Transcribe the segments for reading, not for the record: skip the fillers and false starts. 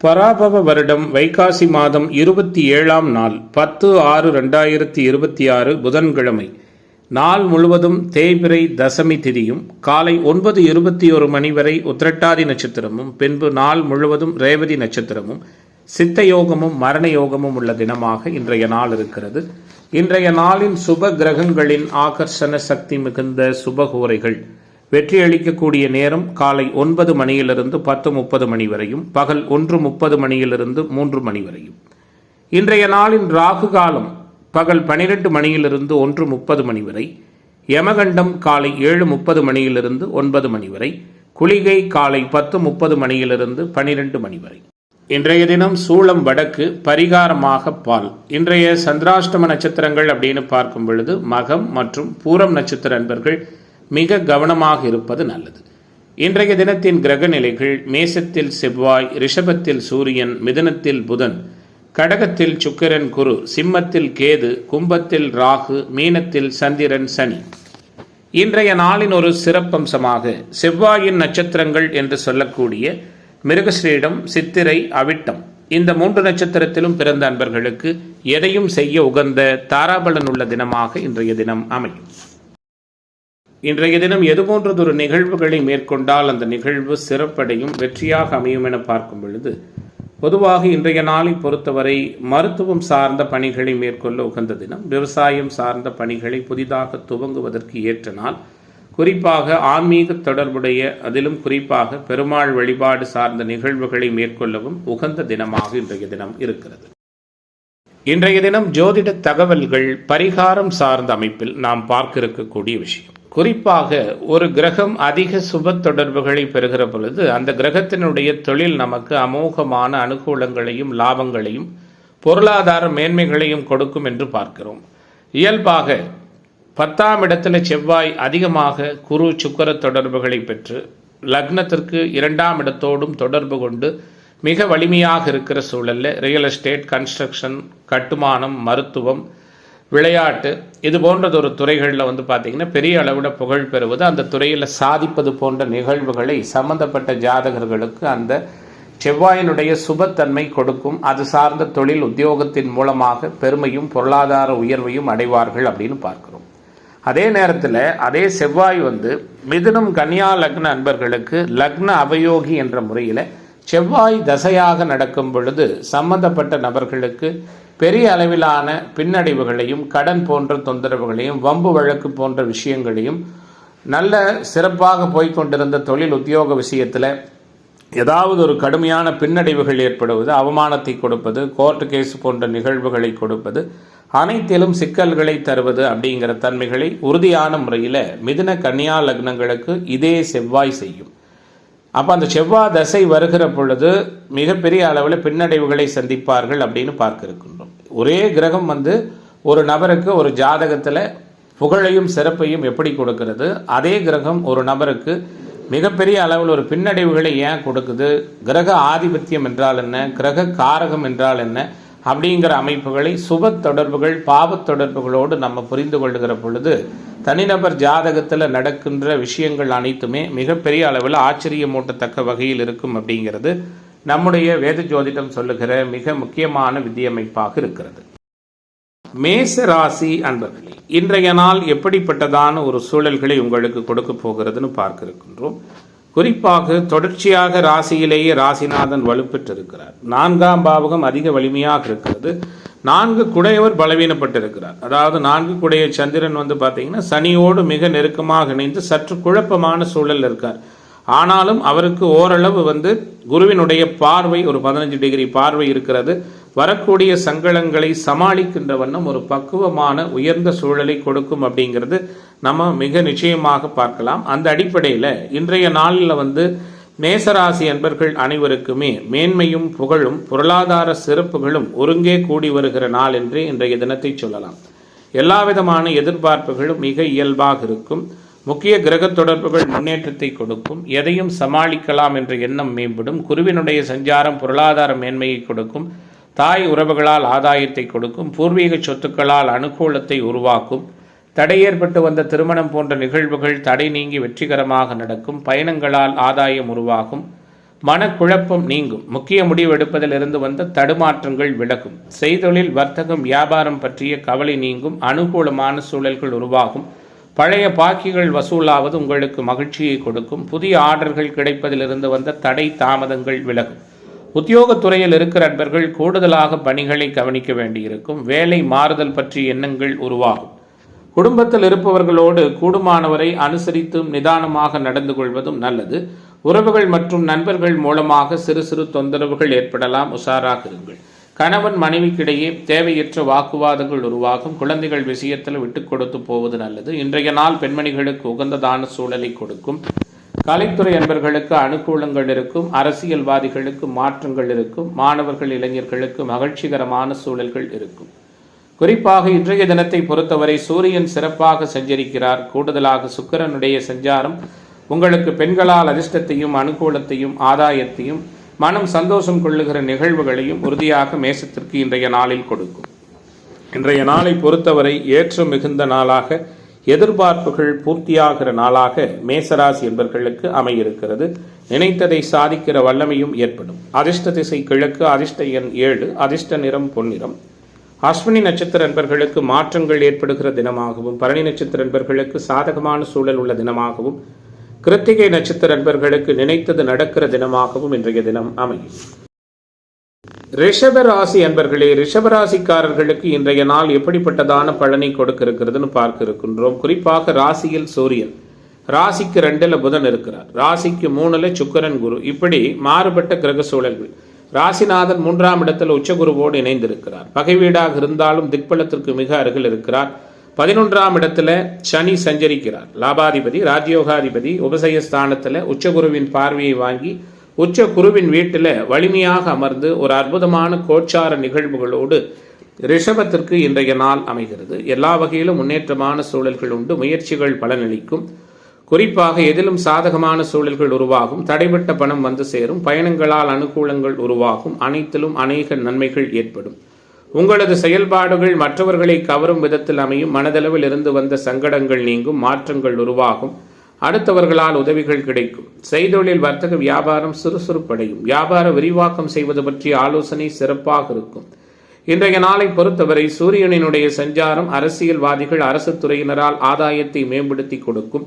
பராபவ வருடம் வைகாசி மாதம் 27ஆம் நாள் 10/6/2026 புதன்கிழமை. நாள் முழுவதும் தேய்பிறை தசமி திதியும் காலை 9:21 மணி வரை உத்திரட்டாதி நட்சத்திரமும் பின்பு நாள் முழுவதும் ரேவதி நட்சத்திரமும் சித்த யோகமும் மரண யோகமும் உள்ள தினமாக இன்றைய நாள் இருக்கிறது. இன்றைய நாளின் சுப கிரகங்களின் ஆகர்ஷண சக்தி மிகுந்த சுபகோரைகள் வெற்றியளிக்கக்கூடிய நேரம் காலை 9 மணியிலிருந்து 10:30 மணி வரையும், பகல் 1:30 மணியிலிருந்து 3 மணி வரையும். இன்றைய நாளின் ராகு காலம் பகல் 12 மணியிலிருந்து 1:30 மணி வரை, யமகண்டம் காலை 7:30 மணியிலிருந்து 9 மணி வரை, குளிகை காலை 10:30 மணியிலிருந்து 12 மணி வரை. இன்றைய தினம் சூளம் வடக்கு, பரிகாரமாக பால். இன்றைய சந்திராஷ்டம நட்சத்திரங்கள் அப்படின்னு பார்க்கும் பொழுது மகம் மற்றும் பூரம் நட்சத்திர அன்பர்கள் மிக கவனமாக இருப்பது நல்லது. இன்றைய தினத்தின் கிரக நிலைகள்: மேசத்தில் செவ்வாய், ரிஷபத்தில் சூரியன், மிதுனத்தில் புதன், கடகத்தில் சுக்கிரன் குரு, சிம்மத்தில் கேது, கும்பத்தில் ராகு, மீனத்தில் சந்திரன் சனி. இன்றைய நாளின் ஒரு சிறப்பம்சமாக செவ்வாயின் நட்சத்திரங்கள் என்று சொல்லக்கூடிய மிருகஸ்ரீடம், சித்திரை, அவிட்டம் இந்த 3 நட்சத்திரத்திலும் பிறந்த அன்பர்களுக்கு எதையும் செய்ய உகந்த தாராபலன் உள்ள தினமாக இன்றைய தினம் அமையும். இன்றைய தினம் எதுபோன்றதொரு நிகழ்வுகளை மேற்கொண்டால் அந்த நிகழ்வு சிறப்படையும் வெற்றியாக அமையும் என பார்க்கும் பொழுது, பொதுவாக இன்றைய நாளை பொறுத்தவரை மருத்துவம் சார்ந்த பணிகளை மேற்கொள்ள உகந்த தினம். விவசாயம் சார்ந்த பணிகளை புதிதாக துவங்குவதற்கு ஏற்ற நாள். குறிப்பாக ஆன்மீக தொடர்புடைய, அதிலும் குறிப்பாக பெருமாள் வழிபாடு சார்ந்த நிகழ்வுகளை மேற்கொள்ளவும் உகந்த தினமாக இன்றைய தினம் இருக்கிறது. இன்றைய தினம் ஜோதிட தகவல்கள் பரிகாரம் சார்ந்த அமைப்பில் நாம் பார்க்க இருக்கக்கூடிய விஷயம். குறிப்பாக ஒரு கிரகம் அதிக சுப தொடர்புகளை பெறுகிற பொழுது அந்த கிரகத்தினுடைய தொழில் நமக்கு அமோகமான அனுகூலங்களையும் லாபங்களையும் பொருளாதார மேன்மைகளையும் கொடுக்கும் என்று பார்க்கிறோம். இயல்பாக 10ஆம் இடத்துல செவ்வாய் அதிகமாக குரு சுக்கிர தொடர்புகளை பெற்று லக்னத்திற்கு 2ஆம் இடத்தோடும் தொடர்பு கொண்டு மிக வலிமையாக இருக்கிற சூழல்ல ரியல் எஸ்டேட், கன்ஸ்ட்ரக்ஷன், கட்டுமானம், மருத்துவம், விளையாட்டு இது போன்றதொரு துறைகளில் பார்த்தீங்கன்னா பெரிய அளவில் புகழ் பெறுவது, அந்த துறையில் சாதிப்பது போன்ற நிகழ்வுகளை சம்பந்தப்பட்ட ஜாதகர்களுக்கு அந்த செவ்வாயினுடைய சுபத்தன்மை கொடுக்கும். அது சார்ந்த தொழில் உத்தியோகத்தின் மூலமாக பெருமையும் பொருளாதார உயர்வையும் அடைவார்கள் அப்படின்னு பார்க்கிறோம். அதே நேரத்தில் அதே செவ்வாய் மிதுனம், கன்னியா லக்ன அன்பர்களுக்கு லக்ன அவயோகி என்ற முறையில் செவ்வாய் தசையாக நடக்கும் பொழுது சம்பந்தப்பட்ட நபர்களுக்கு பெரிய அளவிலான பின்னடைவுகளையும், கடன் போன்ற தொந்தரவுகளையும், வம்பு வழக்கு போன்ற விஷயங்களையும், நல்ல சிறப்பாக போய்கொண்டிருந்த தொழில் உத்தியோக விஷயத்தில் ஏதாவது ஒரு கடுமையான பின்னடைவுகள் ஏற்படுவது, அவமானத்தை கொடுப்பது, கோர்ட் கேஸ் போன்ற நிகழ்வுகளை கொடுப்பது, அனைத்திலும் சிக்கல்களை தருவது அப்படிங்கிற தன்மைகளை உறுதியான முறையில் மிதுன, கன்னியா லக்னங்களுக்கு இதே செவ்வாய் செய்யும். அப்போ அந்த செவ்வாய் தசை வருகிற பொழுது மிகப்பெரிய அளவில் பின்னடைவுகளை சந்திப்பார்கள் அப்படின்னு பார்க்க இருக்கின்றோம். ஒரே கிரகம் ஒரு நபருக்கு ஒரு ஜாதகத்தில் புகழையும் சிறப்பையும் எப்படி கொடுக்கிறது, அதே கிரகம் ஒரு நபருக்கு மிகப்பெரிய அளவில் ஒரு பின்னடைவுகளை ஏன் கொடுக்குது, கிரக ஆதிபத்தியம் என்றால் என்ன, கிரக காரகம் என்றால் என்ன அப்படிங்கிற அமைப்புகளை சுப தொடர்புகள், பாவ தொடர்புகளோடு நம்ம புரிந்து கொள்ளுகிற பொழுது தனிநபர் ஜாதகத்தில் நடக்கின்ற விஷயங்கள் அனைத்துமே மிகப்பெரிய அளவில் ஆச்சரியமூட்டத்தக்க வகையில் இருக்கும் அப்படிங்கிறது நம்முடைய வேத ஜோதிடம் சொல்லுகிற மிக முக்கியமான விதியமைப்பாக இருக்கிறது. மேச ராசி அன்பர்களே, இன்றைய நாள் எப்படிப்பட்டதான ஒரு சூழல்களை உங்களுக்கு கொடுக்க போகிறதுன்னு பார்க்க இருக்கின்றோம். குறிப்பாக தொடர்ச்சியாக ராசியிலேயே ராசிநாதன் வலுப்பெற்றிருக்கிறார். 4ஆம் பாவகம் அதிக வலிமையாக இருக்கிறது. 4 குடையவர் பலவீனப்பட்டிருக்கிறார். அதாவது 4 குடைய சந்திரன் பார்த்தீங்கன்னா சனியோடு மிக நெருக்கமாக இணைந்து சற்று குழப்பமான சூழல் இருக்கார். ஆனாலும் அவருக்கு ஓரளவு குருவினுடைய பார்வை, ஒரு 15 டிகிரி பார்வை இருக்கிறது. வரக்கூடிய சங்கடங்களை சமாளிக்கின்ற வண்ணம் ஒரு பக்குவமான உயர்ந்த சூழலை கொடுக்கும் அப்படிங்கிறது நம்ம மிக நிச்சயமாக பார்க்கலாம். அந்த அடிப்படையில் இன்றைய நாளில் மேசராசி அன்பர்கள் அனைவருக்குமே மேன்மையும் புகழும் பொருளாதார சிறப்புகளும் ஒருங்கே கூடி வருகிற நாள் என்றே இன்றைய தினத்தை சொல்லலாம். எல்லா விதமான எதிர்பார்ப்புகளும் மிக இயல்பாக இருக்கும். முக்கிய கிரக தொடர்புகள் முன்னேற்றத்தை கொடுக்கும். எதையும் சமாளிக்கலாம் என்ற எண்ணம் மேம்படும். குருவினுடைய சஞ்சாரம் பொருளாதார மேன்மையை கொடுக்கும். தாய் உறவுகளால் ஆதாயத்தை கொடுக்கும். பூர்வீக சொத்துக்களால் அனுகூலத்தை உருவாக்கும். தடை ஏற்பட்டு வந்த திருமணம் போன்ற நிகழ்வுகள் தடை நீங்கி வெற்றிகரமாக நடக்கும். பயணங்களால் ஆதாயம் உருவாகும். மனக்குழப்பம் நீங்கும். முக்கிய முடிவு எடுப்பதில் இருந்து வந்த தடுமாற்றங்கள் விலகும். செய்தொழில், வர்த்தகம், வியாபாரம் பற்றிய கவலை நீங்கும். அனுகூலமான சூழல்கள் உருவாகும். பழைய பாக்கிகள் வசூலாவது உங்களுக்கு மகிழ்ச்சியை கொடுக்கும். புதிய ஆர்டர்கள் கிடைப்பதில் இருந்து வந்த தடை தாமதங்கள் விலகும். உத்தியோகத்துறையில் இருக்கிற நண்பர்கள் கூடுதலாக பணிகளை கவனிக்க வேண்டியிருக்கும். வேலை மாறுதல் பற்றிய எண்ணங்கள் உருவாகும். குடும்பத்தில் இருப்பவர்களோடு கூடுமானவரை அனுசரித்தும் நிதானமாக நடந்து கொள்வதும் நல்லது. உறவுகள் மற்றும் நண்பர்கள் மூலமாக சிறு சிறு தொந்தரவுகள் ஏற்படலாம். உஷாராக இருங்கள். கணவன் மனைவிக்கிடையே தேவையற்ற வாக்குவாதங்கள் உருவாகும். குழந்தைகள் விஷயத்தில் விட்டுக் கொடுத்து போவது நல்லது. இன்றைய நாள் பெண்மணிகளுக்கு உகந்ததான சூழலை கொடுக்கும். கலைத்துறை அன்பர்களுக்கு அனுகூலங்கள் இருக்கும். அரசியல்வாதிகளுக்கு மாற்றங்கள் இருக்கும். மாணவர்கள், இளைஞர்களுக்கு மகிழ்ச்சிகரமான சூழல்கள் இருக்கும். குறிப்பாக இன்றைய தினத்தை பொறுத்தவரை சூரியன் சிறப்பாக சஞ்சரிக்கிறார். கூடுதலாக சுக்கிரனுடைய சஞ்சாரம் உங்களுக்கு பெண்களால் அதிர்ஷ்டத்தையும் அனுகூலத்தையும் ஆதாயத்தையும் மனம் சந்தோஷம் கொள்ளுகிற நிகழ்வுகளையும் உறுதியாக மேசத்திற்கு இன்றைய நாளில் கொடுக்கும். இன்றைய நாளை பொறுத்தவரை ஏற்றம் மிகுந்த நாளாக, எதிர்பார்ப்புகள் பூர்த்தியாகிற நாளாக மேசராசி என்பவர்களுக்கு அமையிருக்கிறது. நினைத்ததை சாதிக்கிற வல்லமையும் ஏற்படும். அதிர்ஷ்ட திசை கிழக்கு. அதிர்ஷ்ட எண் 7. அதிர்ஷ்ட நிறம் பொன்னிறம். அஸ்வினி நட்சத்திர நண்பர்களுக்கு மாற்றங்கள் ஏற்படுகிற தினமாகவும், பரணி நட்சத்திர நண்பர்களுக்கு சாதகமான சூழல் உள்ள தினமாகவும், கிருத்திகை நட்சத்திர நண்பர்களுக்கு நினைத்தது நடக்கிற தினமாகவும் இன்றைய தினம் அமையும். ரிஷபராசி அன்பர்களே, ரிஷபராசிக்காரர்களுக்கு இன்றைய நாள் எப்படிப்பட்டதான பலனை கொடுக்க இருக்கிறதுன்னு பார்க்க இருக்கின்றோம். குறிப்பாக ராசியில் சூரியன், ராசிக்கு 2ல் புதன் இருக்கிறார், ராசிக்கு 3ல் சுக்கிரன், குரு, இப்படி மாறுபட்ட கிரக சூழல்கள். ராசிநாதன் 3ஆம் இடத்தில் உச்சகுருவோடு இணைந்திருக்கிறார். பகை வீடாக இருந்தாலும் திக்பலத்திற்கு மிக அருகில் இருக்கிறார். 11ஆம் இடத்துல சனி சஞ்சரிக்கிறார். லாபாதிபதி, ராஜயோகாதிபதி உபசயஸ்தானத்தில் உச்சகுருவின் பார்வையை வாங்கி உச்ச குருவின் வீட்டில் வலிமையாக அமர்ந்து ஒரு அற்புதமான கோச்சார நிகழ்வுகளோடு ரிஷபத்திற்கு இன்றைய நாள் அமைகிறது. எல்லா வகையிலும் முன்னேற்றமான சூழல்கள் உண்டு. முயற்சிகள் பலனளிக்கும். குறிப்பாக எதிலும் சாதகமான சூழல்கள் உருவாகும். தடைபட்ட பணம் வந்து சேரும். பயணங்களால் அனுகூலங்கள் உருவாகும். அனைத்திலும் அநேக நன்மைகள் ஏற்படும். உங்களது செயல்பாடுகள் மற்றவர்களை கவரும் விதத்தில் அமையும். மனதளவில் இருந்து வந்த சங்கடங்கள் நீங்கும். மாற்றங்கள் உருவாகும். அடுத்தவர்களால் உதவிகள் கிடைக்கும். செய்தொழில், வர்த்தக, வியாபாரம் சுறுசுறுப்படையும். வியாபார விரிவாக்கம் செய்வது பற்றிய ஆலோசனை சிறப்பாக இருக்கும். இன்றைய நாளை பொறுத்தவரை சூரியனினுடைய சஞ்சாரம் அரசியல்வாதிகள், அரசு துறையினரால் ஆதாயத்தை மேம்படுத்தி கொடுக்கும்.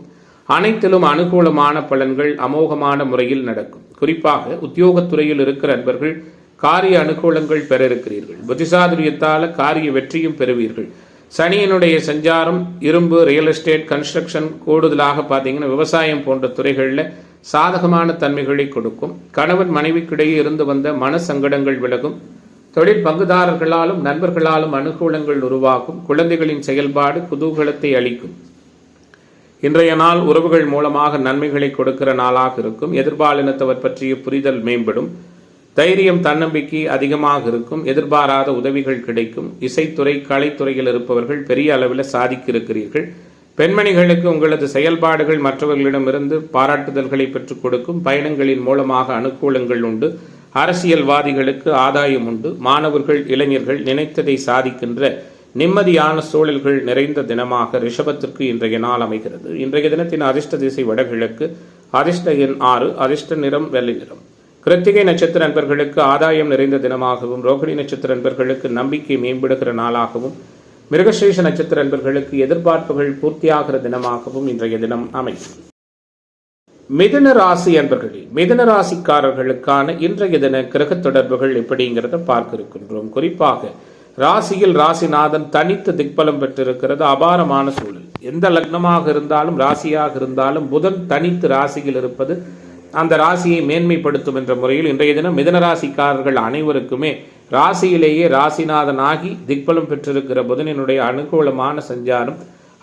அனைத்திலும் அனுகூலமான பலன்கள் அமோகமான முறையில் நடக்கும். குறிப்பாக உத்தியோகத்துறையில் இருக்கிற நண்பர்கள் காரிய அனுகூலங்கள் பெற இருக்கிறீர்கள். புத்திசாதுரியத்தால் காரிய வெற்றியும் பெறுவீர்கள். சனியினுடைய சஞ்சாரம் இரும்பு, ரியல் எஸ்டேட், கன்ஸ்ட்ரக்ஷன், கூடுதலாக பார்த்தீங்கன்னா விவசாயம் போன்ற துறைகளில் சாதகமான தன்மைகளை கொடுக்கும். கணவன் மனைவிக்கிடையே இருந்து வந்த மன சங்கடங்கள் விலகும். தொழில் பங்குதாரர்களாலும் நண்பர்களாலும் அனுகூலங்கள் உருவாகும். குழந்தைகளின் செயல்பாடு குதூகலத்தை அளிக்கும். இன்றைய நாள் உறவுகள் மூலமாக நன்மைகளை கொடுக்கிற நாளாக இருக்கும். எதிர்பாலினத்தவர் பற்றிய புரிதல் மேம்படும். தைரியம், தன்னம்பிக்கை அதிகமாக இருக்கும். எதிர்பாராத உதவிகள் கிடைக்கும். இசைத்துறை, கலைத்துறையில் இருப்பவர்கள் பெரிய அளவில் சாதிக்க இருக்கிறீர்கள். பெண்மணிகளுக்கு உங்களது செயல்பாடுகள் மற்றவர்களிடமிருந்து பாராட்டுதல்களை பெற்றுக் கொடுக்கும். பயணங்களின் மூலமாக அனுகூலங்கள் உண்டு. அரசியல்வாதிகளுக்கு ஆதாயம் உண்டு. மாணவர்கள், இளைஞர்கள் நினைத்ததை சாதிக்கின்ற நிம்மதியான சூழல்கள் நிறைந்த தினமாக ரிஷபத்திற்கு இன்றைய நாள் அமைகிறது. இன்றைய தினத்தின் அதிர்ஷ்ட திசை வடகிழக்கு. அதிர்ஷ்ட எண் 6. அதிர்ஷ்ட நிறம் வெள்ளை நிறம். கிருத்திகை நட்சத்திர நண்பர்களுக்கு ஆதாயம் நிறைந்த தினமாகவும், ரோகிணி நட்சத்திர நண்பர்களுக்கு நம்பிக்கை மேம்படுகிற நாளாகவும், மிருகசீஷ நட்சத்திர நண்பர்களுக்கு எதிர்பார்ப்புகள் பூர்த்தியாகிற தினமாகவும் இன்றைய தினம் அமையும். மிதுன ராசி அன்பர்களே, மிதுன ராசிக்காரர்களுக்கான இன்றைய தின கிரக தொடர்புகள் எப்படிங்கிறத பார்க்க இருக்கின்றோம். குறிப்பாக ராசியில் ராசிநாதன் தனித்து திக்பலம் பெற்றிருக்கிறது. அபாரமான சூழல். எந்த லக்னமாக இருந்தாலும் ராசியாக இருந்தாலும் புதன் தனித்து ராசியில் இருப்பது அந்த ராசியை மேன்மைப்படுத்தும் என்ற முறையில் இன்றைய தினம் மிதுன ராசிக்காரர்கள் அனைவருக்குமே ராசியிலேயே ராசிநாதன் ஆகி திக்பலம் பெற்றிருக்கிற புதனினுடைய அனுகூலமான சஞ்சாரம்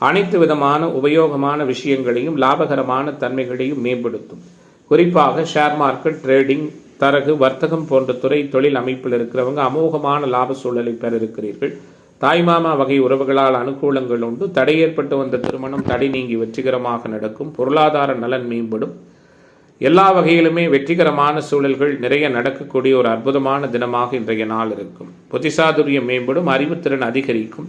அனைத்து விதமான உபயோகமான விஷயங்களையும் லாபகரமான தன்மைகளையும் மேம்படுத்தும். குறிப்பாக ஷேர் மார்க்கெட், ட்ரேடிங், தரகு, வர்த்தகம் போன்ற துறை தொழில் அமைப்பில் இருக்கிறவங்க அமோகமான லாப சூழலை பெற இருக்கிறீர்கள். தாய்மாமா வகை உறவுகளால் அனுகூலங்கள் உண்டு. தடை ஏற்பட்டு வந்த திருமணம் தடை நீங்கி வெற்றிகரமாக நடக்கும். பொருளாதார நலன் மேம்படும். எல்லா வகையிலுமே வெற்றிகரமான சூழல்கள் நிறைய நடக்கக்கூடிய ஒரு அற்புதமான தினமாக இன்றைய நாள் இருக்கும். புத்திசாதுரியம் மேம்படும். அறிவுத்திறன் அதிகரிக்கும்.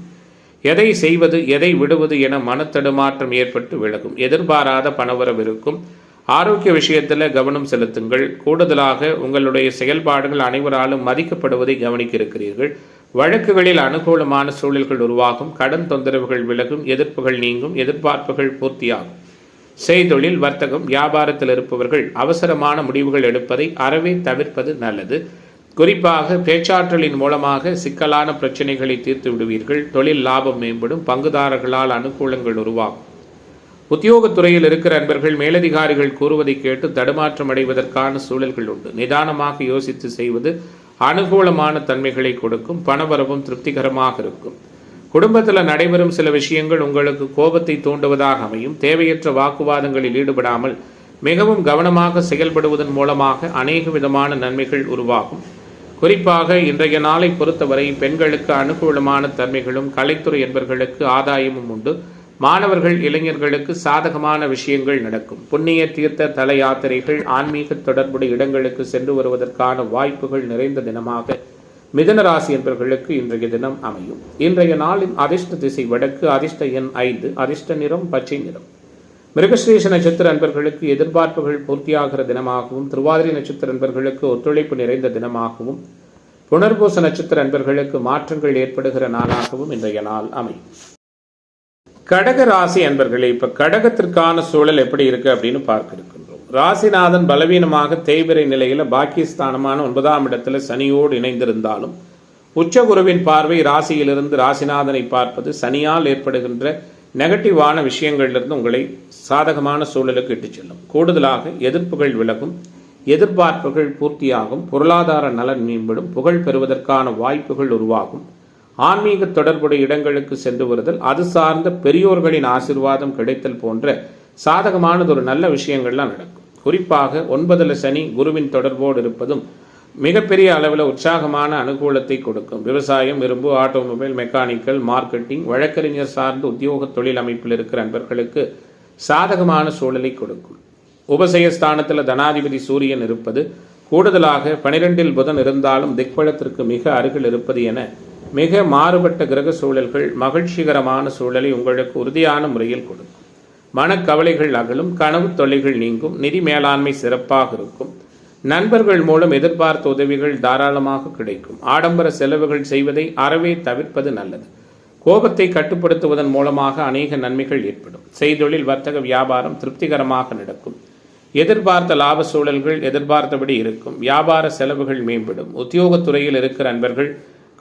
எதை செய்வது எதை விடுவது என மனத்தடுமாற்றம் ஏற்பட்டு விலகும். எதிர்பாராத பணவரவு இருக்கும். ஆரோக்கிய விஷயத்தில் கவனம் செலுத்துங்கள். கூடுதலாக உங்களுடைய செயல்பாடுகள் அனைவராலும் மதிக்கப்படுவதை கவனிக்க இருக்கிறீர்கள். வழக்குகளில் அனுகூலமான சூழல்கள் உருவாகும். கடன் தொந்தரவுகள் விலகும். எதிர்ப்புகள் நீங்கும். எதிர்பார்ப்புகள் பூர்த்தியாகும். செய்தொழில், வர்த்தகம், வியாபாரத்தில் இருப்பவர்கள் அவசரமான முடிவுகள் எடுப்பதை அறவே தவிர்ப்பது நல்லது. குறிப்பாக பேச்சாற்றலின் மூலமாக சிக்கலான பிரச்சனைகளை தீர்த்து விடுவீர்கள். தொழில் லாபம் மேம்படும். பங்குதாரர்களால் அனுகூலங்கள் உருவாகும். உத்தியோகத்துறையில் இருக்கிற அன்பர்கள் மேலதிகாரிகள் கூறுவதை கேட்டு தடுமாற்றம் அடைவதற்கான சூழல்கள் உண்டு. நிதானமாக யோசித்து செய்வது அனுகூலமான தன்மைகளை கொடுக்கும். பணவரவும் திருப்திகரமாக இருக்கும். குடும்பத்தில் நடைபெறும் சில விஷயங்கள் உங்களுக்கு கோபத்தை தூண்டுவதாக அமையும். தேவையற்ற வாக்குவாதங்களில் ஈடுபடாமல் மிகவும் கவனமாக செயல்படுவதன் மூலமாக அநேக விதமான நன்மைகள் உருவாகும். குறிப்பாக இன்றைய நாளை பொறுத்தவரை பெண்களுக்கு அனுகூலமான தன்மைகளும் கலைத்துறை என்பவர்களுக்கு ஆதாயமும் உண்டு. மாணவர்கள், இளைஞர்களுக்கு சாதகமான விஷயங்கள் நடக்கும். புண்ணிய தீர்த்த தல யாத்திரைகள், ஆன்மீக தொடர்புடைய இடங்களுக்கு சென்று வருவதற்கான வாய்ப்புகள் நிறைந்த தினமாக மிதுன ராசி என்பவர்களுக்கு இன்றைய தினம் அமையும். இன்றைய நாளின் அதிர்ஷ்ட திசை வடக்கு. அதிர்ஷ்ட எண் 5. அதிர்ஷ்ட நிறம் பச்சை நிறம். மிருகஸ்ரீஷ நட்சத்திர அன்பர்களுக்கு எதிர்பார்ப்புகள் பூர்த்தியாகிற தினமாகவும், திருவாதிரை நட்சத்திர அன்பர்களுக்கு ஒத்துழைப்பு நிறைந்த தினமாகவும், புனர்பூச நட்சத்திர அன்பர்களுக்கு மாற்றங்கள் ஏற்படுகிற நாளாகவும் இன்றைய நாள் அமையும். கடக ராசி அன்பர்களே, இப்ப கடகத்திற்கான சூழல் எப்படி இருக்கு அப்படின்னு பார்க்க இருக்கின்றோம். ராசிநாதன் பலவீனமாக தேய்பிரை நிலையில பாக்கியஸ்தானமான 9ஆம் இடத்துல சனியோடு இணைந்திருந்தாலும் உச்சகுருவின் பார்வை ராசியிலிருந்து ராசிநாதனை பார்ப்பது சனியால் ஏற்படுகின்ற நெகட்டிவான விஷயங்களிலிருந்து உங்களை சாதகமான சூழலுக்கு இட்டு செல்லும். கூடுதலாக எதிர்ப்புகள் விலகும். எதிர்பார்ப்புகள் பூர்த்தியாகும். பொருளாதார நலன் மேம்படும். புகழ் பெறுவதற்கான வாய்ப்புகள் உருவாகும். ஆன்மீக தொடர்புடைய இடங்களுக்கு சென்று வருதல், அது சார்ந்த பெரியோர்களின் ஆசீர்வாதம் கிடைத்தல் போன்ற சாதகமானது ஒரு நல்ல விஷயங்கள்லாம் நடக்கும். குறிப்பாக 9ல் சனி குருவின் தொடர்போடு இருப்பதும் மிகப்பெரிய அளவில் உற்சாகமான அனுகூலத்தை கொடுக்கும். விவசாயம், இரும்பு, ஆட்டோமொபைல், மெக்கானிக்கல், மார்க்கெட்டிங், வழக்கறிஞர் சார்ந்த உத்தியோக தொழில் அமைப்பில் இருக்கிற நண்பர்களுக்கு சாதகமான சூழலை கொடுக்கும். உபசயஸ்தானத்தில் தனாதிபதி சூரியன் இருப்பது, கூடுதலாக 12ல் புதன் இருந்தாலும் திக்பலத்திற்கு மிக அருகில் இருப்பது என மிக மாறுபட்ட கிரக சூழல்கள் மகிழ்ச்சிகரமான சூழலை உங்களுக்கு உறுதியான முறையில் கொடுக்கும். மனக்கவலைகள் அகலும். கனவு தொல்லைகள் நீங்கும். நிதி மேலாண்மை சிறப்பாக இருக்கும். நண்பர்கள் மூலம் எதிர்பார்த்த உதவிகள் தாராளமாக கிடைக்கும். ஆடம்பர செலவுகள் செய்வதை அறவே தவிர்ப்பது நல்லது. கோபத்தை கட்டுப்படுத்துவதன் மூலமாக அநேக நன்மைகள் ஏற்படும். செய்தொழில், வர்த்தக, வியாபாரம் திருப்திகரமாக நடக்கும். எதிர்பார்த்த லாப சூழல்கள் எதிர்பார்த்தபடி இருக்கும். வியாபார செலவுகள் மேம்படும். உத்தியோகத்துறையில் இருக்கிற அன்பர்கள்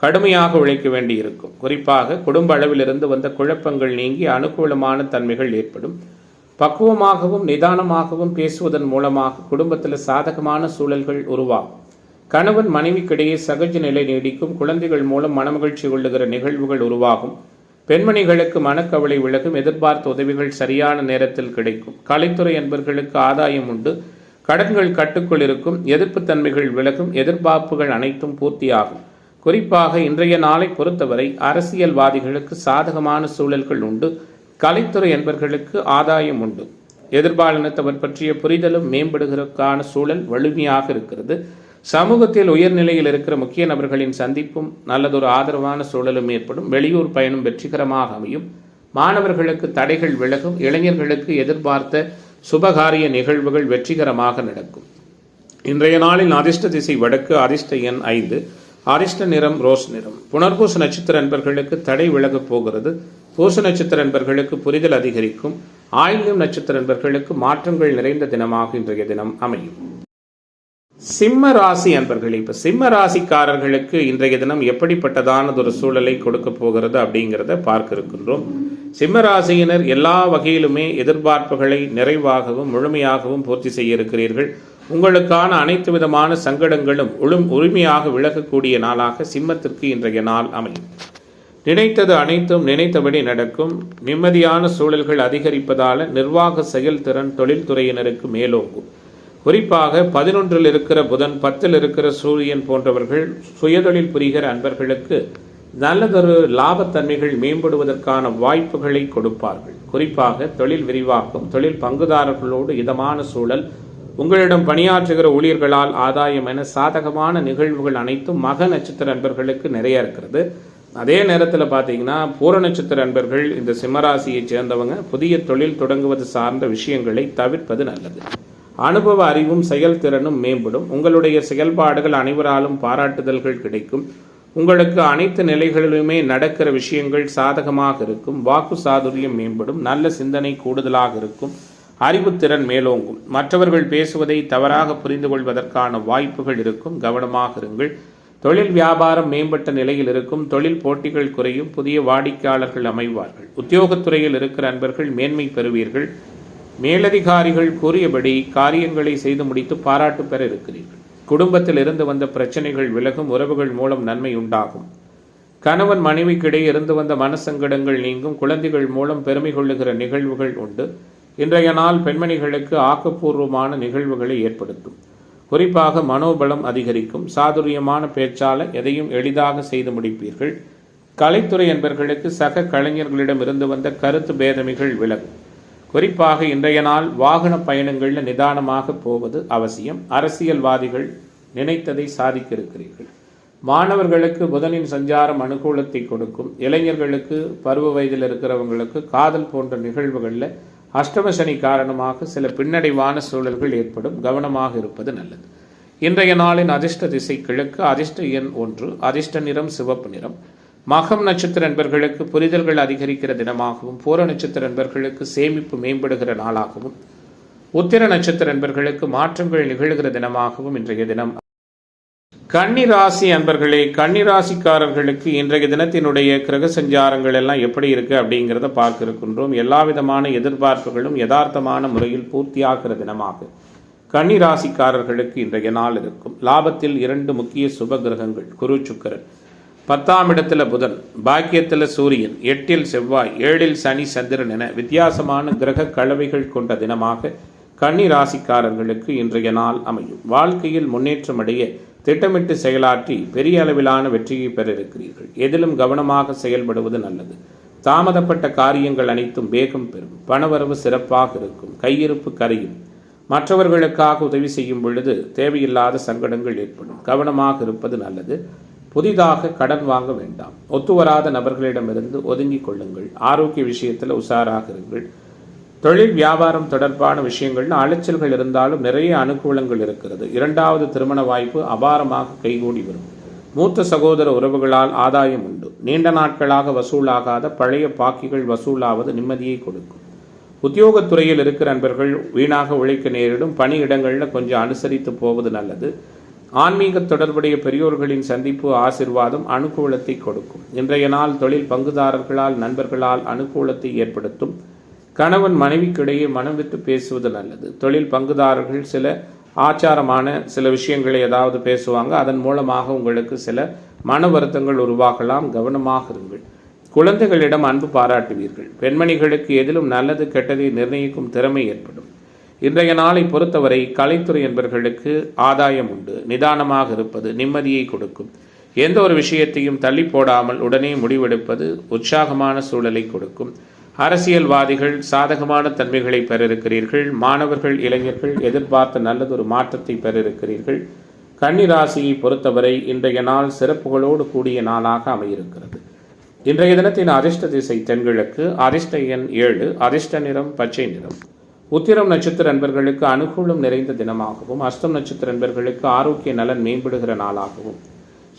கடுமையாக உழைக்க வேண்டி இருக்கும். குறிப்பாக குடும்ப அளவிலிருந்து வந்த குழப்பங்கள் நீங்கி அனுகூலமான தன்மைகள் ஏற்படும். பக்குவமாகவும் நிதானமாகவும் பேசுவதன் மூலமாக குடும்பத்தில் சாதகமான சூழல்கள் உருவாகும். கணவன் மனைவிக்கிடையே சகஜ நிலை நீடிக்கும். குழந்தைகள் மூலம் மனமகிழ்ச்சி கொள்ளுகிற நிகழ்வுகள் உருவாகும். பெண்மணிகளுக்கு மனக்கவலை விலகும். எதிர்பார்த்த உதவிகள் சரியான நேரத்தில் கிடைக்கும். கலைத்துறை என்பவர்களுக்கு ஆதாயம் உண்டு. கடன்கள் கட்டுக்குள் இருக்கும். எதிர்ப்பு தன்மைகள் விலகும். எதிர்பார்ப்புகள் அனைத்தும் பூர்த்தியாகும். குறிப்பாக இன்றைய நாளை பொறுத்தவரை அரசியல்வாதிகளுக்கு சாதகமான சூழல்கள் உண்டு. கலைத்துறை என்பவர்களுக்கு ஆதாயம் உண்டு. எதிர்பாலினத்தவர் பற்றிய புரிதலும் மேம்படுகிறதுக்கான சூழல் வலிமையாக இருக்கிறது. சமூகத்தில் உயர்நிலையில் இருக்கிற முக்கிய நபர்களின் சந்திப்பும் நல்லதொரு ஆதரவான சூழலும் ஏற்படும். வெளியூர் பயணம் வெற்றிகரமாக அமையும். மாணவர்களுக்கு தடைகள் விலகும். இளைஞர்களுக்கு எதிர்பார்த்த சுபகாரிய நிகழ்வுகள் வெற்றிகரமாக நடக்கும். இன்றைய நாளின் அதிர்ஷ்ட திசை வடக்கு. அதிர்ஷ்ட எண் 5. அதிர்ஷ்ட நிறம் ரோஸ் நிறம். புனர்பூச நட்சத்திர அன்பர்களுக்கு தடை விலகப் போகிறது. பூச நட்சத்திர அன்பர்களுக்கு புரிதல் அதிகரிக்கும். ஆயில்யம் நட்சத்திர அன்பர்களுக்கு மாற்றங்கள் நிறைந்த தினமாக இன்றைய தினம் அமையும். சிம்ம ராசி அன்பர்களே, இப்ப சிம்ம ராசிக்காரர்களுக்கு இன்றைய தினம் எப்படிப்பட்டதானது ஒரு சூழலை கொடுக்க போகிறது அப்படிங்கிறத பார்க்க இருக்கின்றோம். சிம்ம ராசியினர் எல்லா வகையிலுமே எதிர்பார்ப்புகளை நிறைவாகவும் முழுமையாகவும் பூர்த்தி செய்ய இருக்கிறீர்கள். உங்களுக்கான அனைத்து விதமான சங்கடங்களும் உரிமையாக விலகக்கூடிய நாளாக சிம்மத்திற்கு இன்றைய நாள் அமையும். நினைத்தது அனைத்தும் நினைத்தபடி நடக்கும். நிம்மதியான சூழல்கள் அதிகரிப்பதால நிர்வாக செயல்திறன் தொழில்துறையினருக்கு மேலோங்கும். குறிப்பாக 11ல் இருக்கிற புதன், 10ல் இருக்கிற சூரியன் போன்றவர்கள் சுயதொழில் புரிகிற அன்பர்களுக்கு நல்லதொரு லாபத்தன்மைகள் மேம்படுவதற்கான வாய்ப்புகளை கொடுப்பார்கள். குறிப்பாக தொழில் விரிவாக்கம், தொழில் பங்குதாரர்களோடு இதமான சூழல், உங்களிடம் பணியாற்றுகிற ஊழியர்களால் ஆதாயம் என சாதகமான நிகழ்வுகள் அனைத்தும் மக நட்சத்திர அன்பர்களுக்கு நிறைய இருக்கிறது. அதே நேரத்தில் பார்த்தீங்கன்னா பூர நட்சத்திர அன்பர்கள், இந்த சிம்மராசியை சேர்ந்தவங்க புதிய தொழில் தொடங்குவது சார்ந்த விஷயங்களை தவிர்ப்பது நல்லது. அனுபவ அறிவும் செயல்திறனும் மேம்படும். உங்களுடைய செயல்பாடுகள் அனைவராலும் பாராட்டுதல்கள் கிடைக்கும். உங்களுக்கு அனைத்து நிலைகளிலுமே நடக்கிற விஷயங்கள் சாதகமாக இருக்கும். வாக்கு சாதுரியம் மேம்படும். நல்ல சிந்தனை கூடுதலாக இருக்கும். அறிவுத்திறன் மேலோங்கும். மற்றவர்கள் பேசுவதை தவறாக புரிந்து கொள்வதற்கான வாய்ப்புகள் இருக்கும். கவனமாக இருங்கள். தொழில் வியாபாரம் மேம்பட்ட நிலையில் இருக்கும். தொழில் போட்டிகள் குறையும். புதிய வாடிக்கையாளர்கள் அமைவார்கள். உத்தியோகத்துறையில் இருக்கிற அன்பர்கள் மேன்மை பெறுவீர்கள். மேலதிகாரிகள் கூறியபடி காரியங்களை செய்து முடித்து பாராட்டு பெற இருக்கிறீர்கள். குடும்பத்தில் இருந்து வந்த பிரச்சனைகள் விலகும். உறவுகள் மூலம் நன்மை உண்டாகும். கணவன் மனைவிக்கிடையே இருந்து வந்த மனசங்கடங்கள் நீங்கும். குழந்தைகள் மூலம் பெருமை கொள்ளுகிற நிகழ்வுகள் உண்டு. இன்றைய நாள் பெண்மணிகளுக்கு ஆக்கப்பூர்வமான நிகழ்வுகளை ஏற்படுத்தும். குறிப்பாக மனோபலம் அதிகரிக்கும். சாதுரியமான பேச்சால எதையும் எளிதாக செய்து முடிப்பீர்கள். கலைத்துறை என்பவர்களுக்கு சக கலைஞர்களிடம் இருந்து வந்த கருத்து பேதமைகள் விலகும். குறிப்பாக இன்றைய நாள் வாகன பயணங்களில் நிதானமாக போவது அவசியம். அரசியல்வாதிகள் நினைத்ததை சாதிக்க இருக்கிறீர்கள். மாணவர்களுக்கு புதனின் சஞ்சாரம் அனுகூலத்தை கொடுக்கும். இளைஞர்களுக்கு பருவ வயதில் இருக்கிறவங்களுக்கு காதல் போன்ற நிகழ்வுகளில் அஷ்டம சனி காரணமாக சில பின்னடைவான சூழல்கள் ஏற்படும். கவனமாக இருப்பது நல்லது. இன்றைய நாளின் அதிர்ஷ்ட திசை கிழக்கு. அதிர்ஷ்ட எண் 1. அதிர்ஷ்ட நிறம் சிவப்பு நிறம். மகம் நட்சத்திர நண்பர்களுக்கு புரிதல்கள் அதிகரிக்கிற தினமாகவும், பூர நட்சத்திர நண்பர்களுக்கு சேமிப்பு மேம்படுகிற நாளாகவும், உத்திர நட்சத்திர நண்பர்களுக்கு மாற்றங்கள் நிகழ்கிற தினமாகவும் இன்றைய தினம். கன்னிராசி அன்பர்களே, கன்னிராசிக்காரர்களுக்கு இன்றைய தினத்தினுடைய கிரக சஞ்சாரங்கள் எல்லாம் எப்படி இருக்கு அப்படிங்கிறத பார்க்க இருக்கின்றோம். எல்லா விதமான எதிர்பார்ப்புகளும் யதார்த்தமான முறையில் பூர்த்தியாகிற தினமாக கன்னிராசிக்காரர்களுக்கு இன்றைய நாள் இருக்கும். லாபத்தில் 2 முக்கிய சுப கிரகங்கள் குரு சுக்கிரன். 10ஆம் இடத்துல புதன், பாக்கியத்தில் சூரியன், 8இல் செவ்வாய், 7இல் சனி சந்திரன் என வித்தியாசமான கிரக கலவைகள் கொண்ட தினமாக கன்னி ராசிக்காரர்களுக்கு இன்றைய நாள் அமையும். வாழ்க்கையில் முன்னேற்றம் அடைய திட்டமிட்டு செயலாற்றி பெரிய அளவிலான வெற்றியை பெற இருக்கிறீர்கள். எதிலும் கவனமாக செயல்படுவது நல்லது. தாமதப்பட்ட காரியங்கள் அனைத்தும் வேகம் பெறும். பணவரவு சிறப்பாக இருக்கும். கையிருப்பு கரையும். மற்றவர்களுக்காக உதவி செய்யும் பொழுது தேவையில்லாத சங்கடங்கள் ஏற்படும். கவனமாக இருப்பது நல்லது. புதிதாக கடன் வாங்க வேண்டாம். ஒத்துவராத நபர்களிடமிருந்து ஒதுங்கிக் கொள்ளுங்கள். ஆரோக்கிய விஷயத்தில் உஷாராக இருங்கள். தொழில் வியாபாரம் தொடர்பான விஷயங்கள் அலைச்சல்கள் இருந்தாலும் நிறைய அனுகூலங்கள் இருக்கிறது. 2வது திருமண வாய்ப்பு அபாரமாக கைகூடி வரும். மூத்த சகோதர உறவுகளால் ஆதாயம் உண்டு. நீண்ட நாட்களாக வசூலாகாத பழைய பாக்கிகள் வசூலாவது நிம்மதியை கொடுக்கும். உத்தியோகத்துறையில் இருக்கிற நண்பர்கள் வீணாக உழைக்க நேரிடும். பணியிடங்களில் கொஞ்சம் அனுசரித்து போவது நல்லது. ஆன்மீக தொடர்புடைய பெரியோர்களின் சந்திப்பு ஆசிர்வாதம் அனுகூலத்தை கொடுக்கும். இன்றைய நாள் தொழில் பங்குதாரர்களால் நண்பர்களால் அனுகூலத்தை ஏற்படுத்தும். கணவன் மனைவிக்கிடையே மனம் விட்டு பேசுவது நல்லது. தொழில் பங்குதாரர்கள் சில ஆச்சாரமான சில விஷயங்களை ஏதாவது பேசுவாங்க. அதன் மூலமாக உங்களுக்கு சில மன வருத்தங்கள் உருவாகலாம். கவனமாக இருங்கள். குழந்தைகளிடம் அன்பு பாராட்டுவீர்கள். பெண்மணிகளுக்கு எதிலும் நல்லது கெட்டதை நிர்ணயிக்கும் திறமை ஏற்படும். இன்றைய நாளை பொறுத்தவரை கலைத்துறை என்பவர்களுக்கு ஆதாயம் உண்டு. நிதானமாக இருப்பது நிம்மதியை கொடுக்கும். எந்த ஒரு விஷயத்தையும் தள்ளி போடாமல் உடனே முடிவெடுப்பது உற்சாகமான சூழலை கொடுக்கும். அரசியல்வாதிகள் சாதகமான தன்மைகளை பெற இருக்கிறீர்கள். மாணவர்கள் இளைஞர்கள் எதிர்பார்த்த நல்லதொரு மாற்றத்தை பெற இருக்கிறீர்கள். கன்னிராசியை பொறுத்தவரை இன்றைய நாள் சிறப்புகளோடு கூடிய நாளாக அமையிருக்கிறது. இன்றைய தினத்தின் அதிர்ஷ்ட திசை தென்கிழக்கு. அதிர்ஷ்ட எண் 7. அதிர்ஷ்ட நிறம் பச்சை நிறம். உத்திரம் நட்சத்திர நண்பர்களுக்கு அனுகூலம் நிறைந்த தினமாகவும், அஸ்தம் நட்சத்திர நண்பர்களுக்கு ஆரோக்கிய நலன் மேம்படுகிற நாளாகவும்,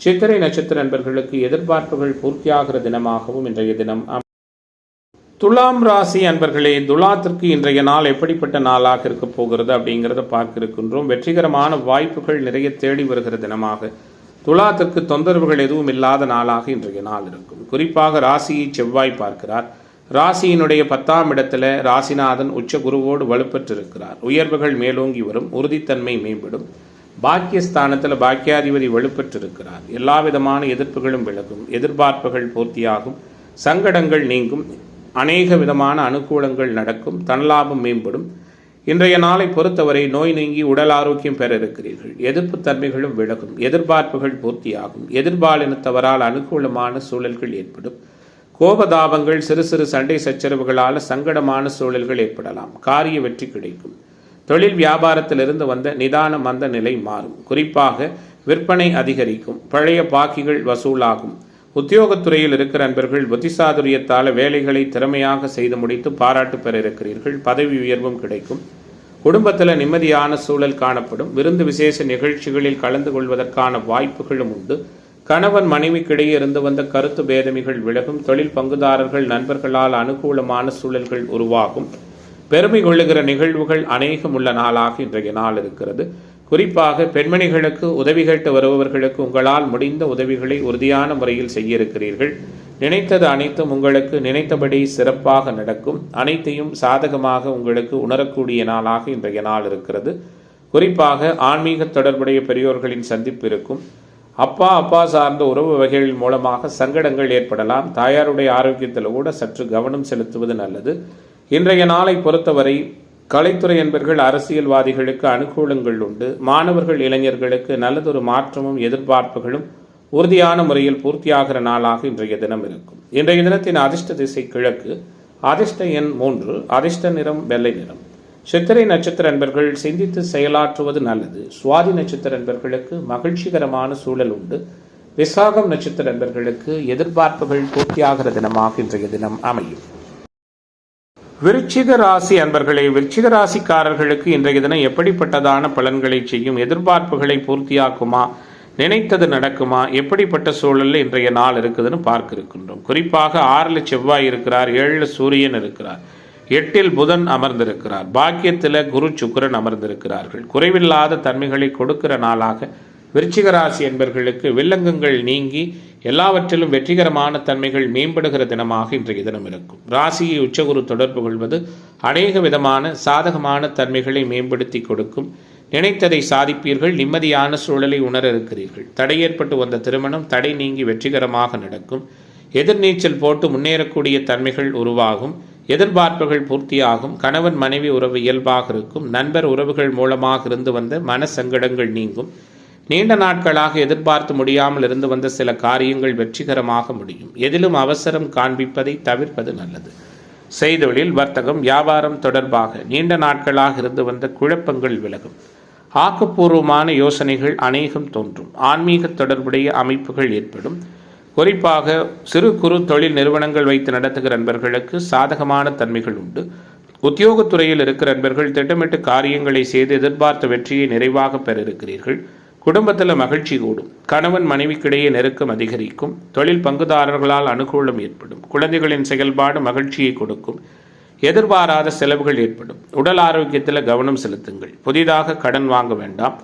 சித்திரை நட்சத்திர நண்பர்களுக்கு எதிர்பார்ப்புகள் பூர்த்தியாகிற தினமாகவும் இன்றைய தினம். துலாம் ராசி அன்பர்களே, துலாத்திற்கு இன்றைய நாள் எப்படிப்பட்ட நாளாக இருக்க போகிறது அப்படிங்கிறத பார்க்க இருக்கின்றோம். வெற்றிகரமான வாய்ப்புகள் நிறைய தேடி வருகிற தினமாக துலாத்திற்கு தொந்தரவுகள் எதுவும் இல்லாத நாளாக இன்றைய நாள் இருக்கும். குறிப்பாக ராசியை செவ்வாய் பார்க்கிறார். ராசியினுடைய 10ஆம் இடத்துல ராசிநாதன் உச்ச குருவோடு வலுப்பெற்றிருக்கிறார். உயர்வுகள் மேலோங்கி வரும். உறுதித்தன்மை மேம்படும். பாக்கியஸ்தானத்தில் பாக்கியாதிபதி வலுப்பெற்றிருக்கிறார். எல்லா விதமான எதிர்ப்புகளும் விலகும். எதிர்பார்ப்புகள் பூர்த்தியாகும். சங்கடங்கள் நீங்கும். அநேக விதமான அனுகூலங்கள் நடக்கும். தனலாபம் மேம்படும். இன்றைய நாளை பொறுத்தவரை நோய் நீங்கி உடல் ஆரோக்கியம் பெற இருக்கிறீர்கள். எதிர்ப்பு தன்மைகளும் விலகும். எதிர்பார்ப்புகள் பூர்த்தியாகும். எதிர்பாலினத்தவரால் அனுகூலமான சூழல்கள் ஏற்படும். கோபதாபங்கள் சிறு சிறு சண்டை சச்சரவுகளால் சங்கடமான சூழல்கள் ஏற்படலாம். காரிய வெற்றி கிடைக்கும். தொழில் வியாபாரத்திலிருந்து வந்த நிதான மந்த நிலை மாறும். குறிப்பாக விற்பனை அதிகரிக்கும். பழைய பாக்கிகள் வசூலாகும். உத்தியோகத்துறையில் இருக்கிற நண்பர்கள் புத்திசாதுரியத்தால் வேலைகளை திறமையாக செய்து முடித்து பாராட்டு பெற இருக்கிறீர்கள். பதவி உயர்வும் கிடைக்கும். குடும்பத்தில் நிம்மதியான சூழல் காணப்படும். விருந்து விசேஷ நிகழ்ச்சிகளில் கலந்து கொள்வதற்கான வாய்ப்புகளும் உண்டு. கணவன் மனைவிக்கிடையே இருந்து வந்த கருத்து பேதமிகள் விலகும். தொழில் பங்குதாரர்கள் நண்பர்களால் அனுகூலமான சூழல்கள் உருவாகும். பெருமை கொள்ளுகிற நிகழ்வுகள் அநேகம் உள்ள நாளாக இன்றைய நாள் இருக்கிறது. குறிப்பாக பெண்மணிகளுக்கு உதவி கேட்டு வருபவர்களுக்கு உங்களால் முடிந்த உதவிகளை உறுதியான முறையில் செய்ய இருக்கிறீர்கள். நினைத்தது அனைத்தும் உங்களுக்கு நினைத்தபடி சிறப்பாக நடக்கும். அனைத்தையும் சாதகமாக உங்களுக்கு உணரக்கூடிய நாளாக இன்றைய நாள் இருக்கிறது. குறிப்பாக ஆன்மீக தொடர்புடைய பெரியோர்களின் சந்திப்பு இருக்கும். அப்பா சார்ந்த உறவு வகைகள் மூலமாக சங்கடங்கள் ஏற்படலாம். தாயாருடைய ஆரோக்கியத்தில் கூட சற்று கவனம் செலுத்துவது நல்லது. இன்றைய நாளை பொறுத்தவரை கலைத்துறை என்பர்கள் அரசியல்வாதிகளுக்கு அனுகூலங்கள் உண்டு. மாணவர்கள் இளைஞர்களுக்கு நல்லதொரு மாற்றமும் எதிர்பார்ப்புகளும் உறுதியான முறையில் பூர்த்தியாகிற நாளாக இன்றைய தினம் இருக்கும். இன்றைய தினத்தின் அதிர்ஷ்ட திசை கிழக்கு, அதிர்ஷ்ட எண் 3, அதிர்ஷ்ட நிறம் வெள்ளை நிறம். சித்திரை நட்சத்திர அன்பர்கள் சிந்தித்து செயலாற்றுவது நல்லது. சுவாதி நட்சத்திர அன்பர்களுக்கு மகிழ்ச்சிகரமான சூழல் உண்டு. விசாகம் நட்சத்திர அன்பர்களுக்கு எதிர்பார்ப்புகள் பூர்த்தியாகிற தினமாக இன்றைய தினம் அமையும். விருச்சிக ராசி அன்பர்களே, விருச்சிக ராசிக்காரர்களுக்கு இன்றைய தினம் எப்படிப்பட்டதான பலன்களை செய்யும்? எதிர்பார்ப்புகளை பூர்த்தியாக்குமா? நினைத்தது நடக்குமா? எப்படிப்பட்ட சூழலில் இன்றைய நாள் இருக்குதுன்னு பார்க்க இருக்கின்றோம். குறிப்பாக 6 செவ்வாய் இருக்கிறார், 7 சூரியன் இருக்கிறார், 8 புதன் அமர்ந்திருக்கிறார், பாக்கியத்தில் குரு சுக்கிரன் அமர்ந்திருக்கிறார்கள். குறைவில்லாத தன்மைகளை கொடுக்கிற நாளாக விருச்சிக ராசி என்பர்களுக்கு வில்லங்கங்கள் நீங்கி எல்லாவற்றிலும் வெற்றிகரமான தன்மைகள் மேம்படுகிற தினமாக இன்றைய தினம் இருக்கும். ராசியை உச்சகுரு தொடர்பு கொள்வது அநேக விதமான சாதகமான தன்மைகளை மேம்படுத்தி கொடுக்கும். நினைத்ததை சாதிப்பீர்கள். நிம்மதியான சூழலை உணர இருக்கிறீர்கள். தடை ஏற்பட்டு வந்த திருமணம் தடை நீங்கி வெற்றிகரமாக நடக்கும். எதிர்நீச்சல் போட்டு முன்னேறக்கூடிய தன்மைகள் உருவாகும். எதிர்பார்ப்புகள் பூர்த்தியாகும். கணவன் மனைவி உறவு இயல்பாக இருக்கும். நண்பர் உறவுகள் மூலமாக இருந்து வந்த மன சங்கடங்கள் நீங்கும். நீண்ட நாட்களாக எதிர்பார்த்து முடியாமல் இருந்து வந்த சில காரியங்கள் வெற்றிகரமாக முடியும். எதிலும் அவசரம் காண்பிப்பதை தவிர்ப்பது நல்லது. செய்தொழில், வர்த்தகம், வியாபாரம் தொடர்பாக நீண்ட நாட்களாக இருந்து வந்த குழப்பங்கள் விலகும். ஆக்கப்பூர்வமான யோசனைகள் அநேகம் தோன்றும். ஆன்மீக தொடர்புடைய அமைப்புகள் ஏற்படும். குறிப்பாக சிறு குறு தொழில் நிறுவனங்கள் வைத்து நடத்துகிற நண்பர்களுக்கு சாதகமான தன்மைகள் உண்டு. உத்தியோகத்துறையில் இருக்கிற நண்பர்கள் திட்டமிட்டு காரியங்களை செய்து எதிர்பார்த்த வெற்றியை நிறைவாக பெற இருக்கிறீர்கள். குடும்பத்தில் மகிழ்ச்சி கூடும். கணவன் மனைவிக்கிடையே நெருக்கம் அதிகரிக்கும். தொழில் பங்குதாரர்களால் அனுகூலம் ஏற்படும். குழந்தைகளின் செயல்பாடு மகிழ்ச்சியை கொடுக்கும். எதிர்பாராத செலவுகள் ஏற்படும். உடல் ஆரோக்கியத்தில் கவனம் செலுத்துங்கள். புதிதாக கடன் வாங்க வேண்டாம்.